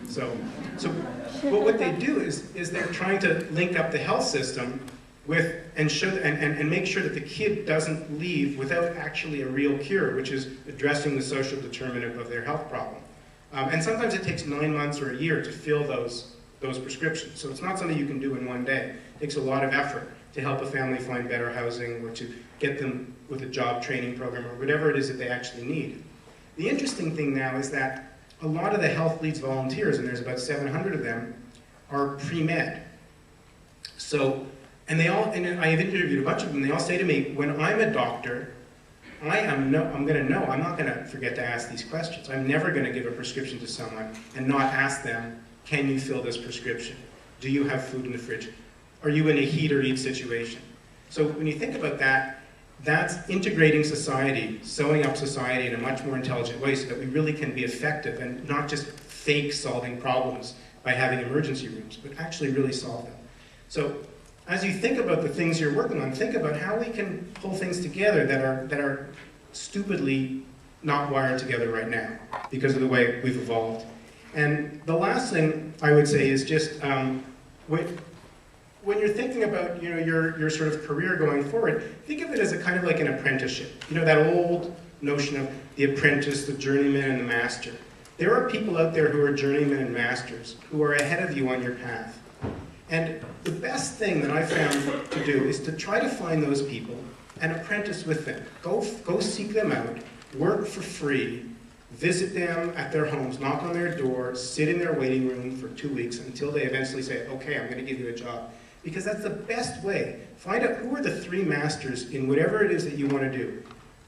So what they do is they're trying to link up the health system with and make sure that the kid doesn't leave without actually a real cure, which is addressing the social determinant of their health problem. And sometimes it takes 9 months or a year to fill those prescriptions. So it's not something you can do in one day. It takes a lot of effort to help a family find better housing or to get them with a job training program or whatever it is that they actually need. The interesting thing now is that a lot of the Health Leads volunteers, and there's about 700 of them, are pre-med. So, and I have interviewed a bunch of them, they all say to me, when I'm a doctor, I'm not going to forget to ask these questions. I'm never going to give a prescription to someone and not ask them, can you fill this prescription? Do you have food in the fridge? Are you in a heat or eat situation? So when you think about that, that's integrating society, sewing up society in a much more intelligent way so that we really can be effective and not just fake solving problems by having emergency rooms, but actually really solve them. So as you think about the things you're working on, think about how we can pull things together that are stupidly not wired together right now because of the way we've evolved. And the last thing I would say is just when you're thinking about your sort of career going forward, think of it as a kind of like an apprenticeship. You know, that old notion of the apprentice, the journeyman, and the master. There are people out there who are journeymen and masters who are ahead of you on your path. And the best thing that I found to do is to try to find those people and apprentice with them. Go seek them out, work for free, visit them at their homes, knock on their door, sit in their waiting room for 2 weeks until they eventually say, okay, I'm going to give you a job. Because that's the best way. Find out who are the 3 masters in whatever it is that you want to do.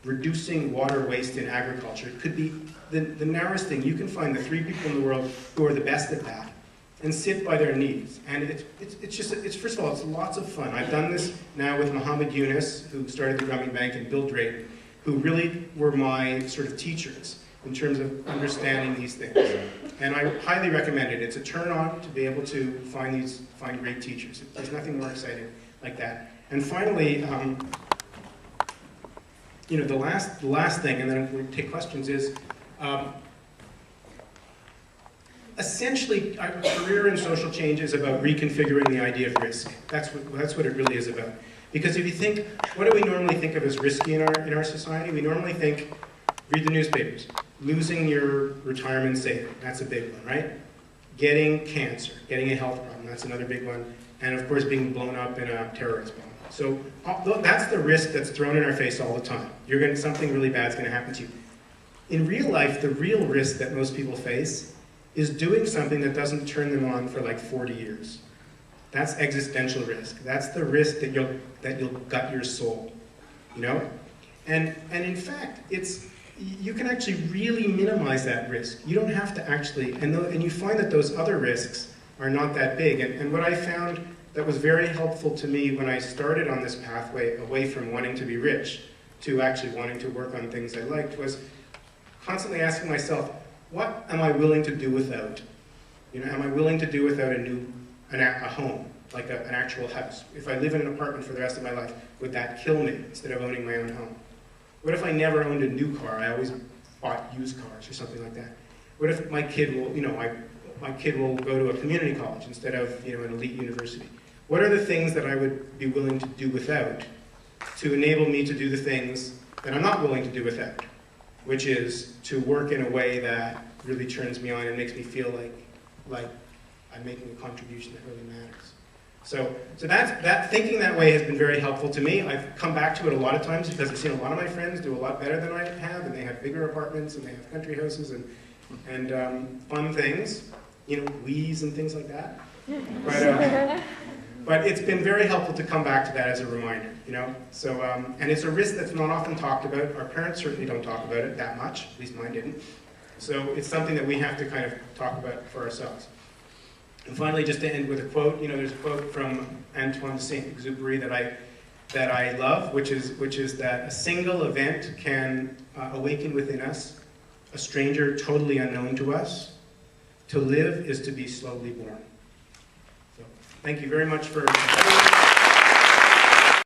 Reducing water waste in agriculture. It could be the narrowest thing. You can find the 3 people in the world who are the best at that and sit by their needs. And it's first of all, it's lots of fun. I've done this now with Muhammad Yunus, who started the Drumming Bank, and Bill Drayton, who really were my sort of teachers in terms of understanding these things. And I highly recommend it. It's a turn on to be able to find great teachers. There's nothing more exciting like that. And finally, the last thing, and then we'll take questions, is essentially a career in social change is about reconfiguring the idea of risk. That's what it really is about. Because if you think, what do we normally think of as risky in our society? We normally think, read the newspapers. Losing your retirement saving, that's a big one, right? Getting cancer, getting a health problem, that's another big one. And of course, being blown up in a terrorist bomb. So that's the risk that's thrown in our face all the time. Something really bad is going to happen to you. In real life, the real risk that most people face is doing something that doesn't turn them on for like 40 years. That's existential risk. That's the risk that you'll gut your soul, you know? And in fact, you can actually really minimize that risk. You don't have to actually, and you find that those other risks are not that big. And what I found that was very helpful to me when I started on this pathway away from wanting to be rich to actually wanting to work on things I liked was constantly asking myself, what am I willing to do without? You know, am I willing to do without a home, like an actual house? If I live in an apartment for the rest of my life, would that kill me instead of owning my own home? What if I never owned a new car? I always bought used cars or something like that. What if my kid will, my kid will go to a community college instead of, an elite university? What are the things that I would be willing to do without to enable me to do the things that I'm not willing to do without? Which is to work in a way that really turns me on and makes me feel like I'm making a contribution that really matters. So that thinking that way has been very helpful to me. I've come back to it a lot of times because I've seen a lot of my friends do a lot better than I have, and they have bigger apartments and they have country houses and fun things, Wii's and things like that. But it's been very helpful to come back to that as a reminder, So, and it's a risk that's not often talked about. Our parents certainly don't talk about it that much, at least mine didn't. So it's something that we have to kind of talk about for ourselves. And finally, just to end with a quote, there's a quote from Antoine de Saint-Exupéry that I love, which is that a single event can awaken within us a stranger totally unknown to us. To live is to be slowly born. So, thank you very much for